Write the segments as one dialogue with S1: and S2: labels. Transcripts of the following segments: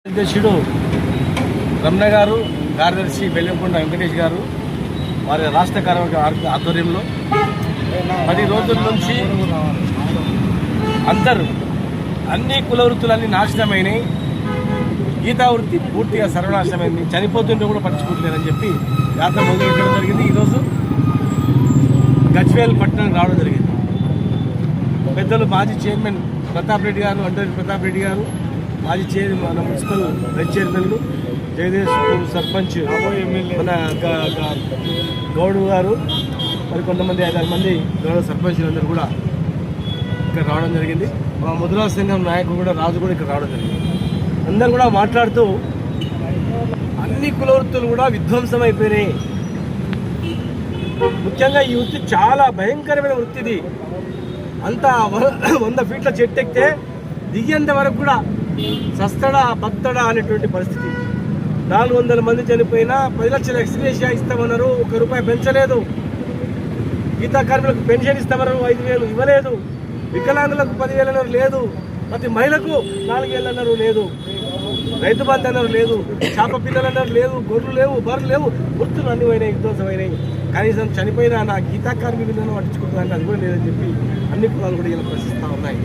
S1: అధ్యక్షుడు రమణ గారు, కార్యదర్శి బెల్లంకొండ వెంకటేష్ గారు వారి రాష్ట్ర కార్యవర్గ ఆధ్వర్యంలో 10 రోజుల నుంచి అన్ని కుల వృత్తులన్నీ నాశనమైనాయి. గీతా వృత్తి పూర్తిగా సర్వనాశనమైంది. చనిపోతుంటే కూడా పట్టించుకుంటలేదని చెప్పి యాత్ర మొదలుపెట్టడం జరిగింది. ఈరోజు గజ్వేల్ పట్టణానికి రావడం జరిగింది. పెద్దలు మాజీ చైర్మన్ ప్రతాప్ రెడ్డి గారు, అంటూరి ప్రతాప్ రెడ్డి గారు, మాజీ మన మున్సిపల్ వైస్ చైర్మన్లు జగదీష్, సర్పంచ్ మన గౌడు గారు, మరి కొంతమంది 5-6 మంది గౌరవ సర్పంచులందరూ కూడా ఇక్కడ రావడం జరిగింది. మా ముద్రా సంఘం నాయకుడు కూడా రాజు కూడా ఇక్కడ రావడం జరిగింది. అందరూ కూడా మాట్లాడుతూ అన్ని కుల వృత్తులు కూడా విధ్వంసం అయిపోయినాయి. ముఖ్యంగా ఈ వృత్తి చాలా భయంకరమైన వృత్తిది. అంతా 100 ఫీట్ల చెట్టు ఎక్కితే దిగేంత వరకు కూడా సస్తడా బత్తడా అనేటువంటి పరిస్థితి. 400 మంది చనిపోయినా 10 లక్షల ఎక్స్గ్రేషియా ఇస్తామన్నారు, ₹1 పెంచలేదు. గీతా కార్మికులకు పెన్షన్ ఇస్తామన్నారు, 5,000 ఇవ్వలేదు. వికలాంగులకు 10,000 అన్నారు, లేదు. ప్రతి మహిళకు 4,000 అన్నారు, లేదు. రైతు బంధు అన్నారు, లేదు. చేప పిల్లలు అన్నారు, లేదు. గొర్రెలు లేవు, బర్రెలు లేవు. వృత్తులు అన్ని పోయినాయి, విధ్వంసమైనాయి. కనీసం చనిపోయినా నా గీతా కార్మికులను పట్టించుకుంటున్నాను, అది కూడా లేదని చెప్పి అన్ని కులాలు కూడా ఇలా ప్రశ్నిస్తూ ఉన్నాయి.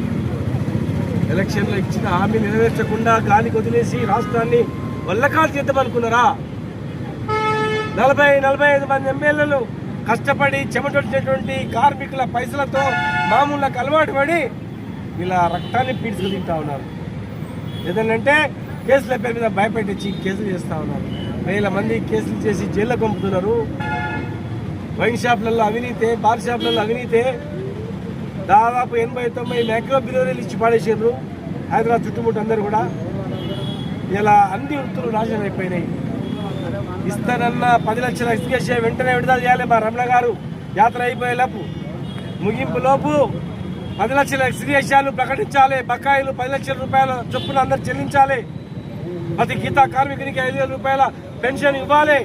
S1: ఎలక్షన్లో ఇచ్చిన హామీ నెరవేర్చకుండా గాలికి వదిలేసి రాష్ట్రాన్ని వల్లకాలు చేద్దామనుకున్నారా? 40-45 మంది ఎమ్మెల్యేలు కష్టపడి చెమటొచ్చినటువంటి కార్మికుల పైసలతో మామూలులకు అలవాటు పడి ఇలా రక్తాన్ని పీడ్చుకు తింటా ఉన్నారు. ఏదంటే కేసుల పేరు మీద భయపెట్టించి కేసులు చేస్తూ ఉన్నారు. 1000 మంది కేసులు చేసి జైల్లో పంపుతున్నారు. వైన్ షాపులలో అవినీతే, బార్ షాపులలో అవినీతే. దాదాపు 80-90 మైక్రో బిలియనరీలు ఇచ్చి పాడేసారు హైదరాబాద్ చుట్టుముట్టు అందరూ కూడా. ఇలా అన్ని వృత్తులు నాశనం అయిపోయినాయి. ఇస్తానన్న 10 లక్షల ఎక్స్గ్రేషియా వెంటనే విడుదల చేయాలి. మా రమణ గారు యాత్ర అయిపోయేలోపు, ముగింపు లోపు 10 లక్షల ఎక్స్గ్రేషియాలు ప్రకటించాలి. బకాయిలు 10 లక్షల రూపాయల చొప్పున అందరు చెల్లించాలి. ప్రతి గీతా కార్మికునికి 5,000 రూపాయల పెన్షన్ ఇవ్వాలి.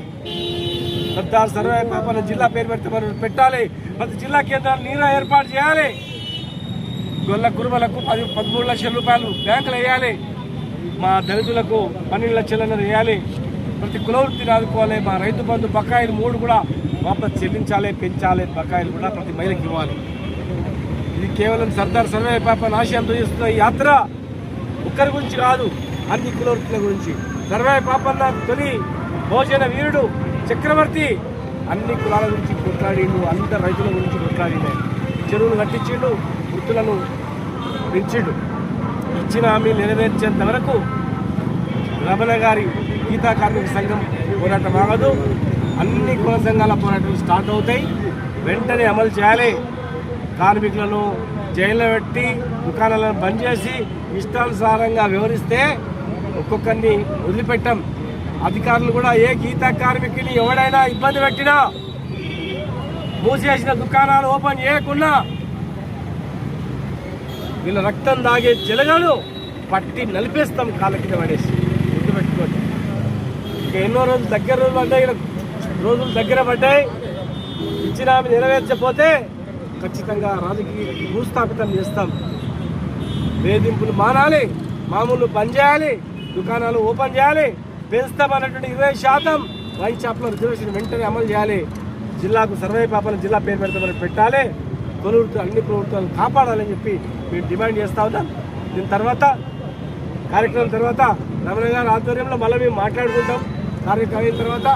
S1: సర్దార్ సర్వాయి పాపన జిల్లా పేరు పెడితే మనం పెట్టాలి. ప్రతి జిల్లా కేంద్రాలు నీరు ఏర్పాటు చేయాలి. గొల్ల కురుమలకు 13 లక్షల రూపాయలు బ్యాంకులు వేయాలి. మా దళితులకు 12 లక్షలు వేయాలి. ప్రతి కులవృత్తిని ఆదుకోవాలి. మా రైతు బంధు బకాయిలు 3 కూడా వాపసు చెల్లించాలి, పెంచాలి. బకాయిలు కూడా ప్రతి మహిళకి ఇవ్వాలి. ఇది కేవలం సర్దార్ సర్వాయి పాపన ఆశయంతో చేస్తున్న ఈ యాత్ర ఒక్కరి గురించి కాదు, అన్ని కులవృత్తుల గురించి. సర్వాయి పాపన్న తొలి భోజన వీరుడు, చక్రవర్తి. అన్ని కులాల గురించి కొట్లాడిండు, అందరు రైతుల గురించి కొట్లాడిండు. చెరువులు కట్టించిండు, వృత్తులను పెంచిండు. ఇచ్చిన హామీ నెరవేర్చేంత వరకు రమణ గారి గీతా కార్మిక సంఘం పోరాటం ఆగదు. అన్ని కుల సంఘాల పోరాటాలు స్టార్ట్ అవుతాయి. వెంటనే అమలు చేయాలి. కార్మికులను జైల్లో పెట్టి దుకాణాలను బంద్ చేసి ఇష్టానుసారంగా వ్యవహరిస్తే ఒక్కొక్కరిని వదిలిపెట్టాం. అధికారులు కూడా ఏ గీతా కార్మికుని ఎవడైనా ఇబ్బంది పెట్టినా, మూసేసిన దుకాణాలు ఓపెన్ చేయకుండా వీళ్ళ రక్తం దాగే జలగాలు పట్టి నలిపేస్తాం కాళ్ళ కింద పడేసి. గుర్తుపెట్టుకోండి. ఇక ఎన్నో రోజులు పడ్డాయి, రోజులు దగ్గర పడ్డాయి. ఇచ్చిన ఆమె నెరవేర్చకపోతే ఖచ్చితంగా రాజకీయ భూస్థాపితం చేస్తాం. వేధింపులు మానాలి, మామూలు బంద్ చేయాలి, దుకాణాలు ఓపెన్ చేయాలి. పెంచుతామన్నటువంటి 20% వైన్ షాప్లో రిజర్వేషన్ వెంటనే అమలు చేయాలి. జిల్లాకు సర్వే పాపన జిల్లా పేరు పెడతామని పెట్టాలి. అన్ని ప్రభుత్వాలు కాపాడాలని చెప్పి మేము డిమాండ్ చేస్తూ ఉన్నాం. దీని తర్వాత కార్యక్రమం తర్వాత రమణ గారి ఆధ్వర్యంలో మళ్ళీ మేము మాట్లాడుకుంటాం. కార్యక్రమం అయిన తర్వాత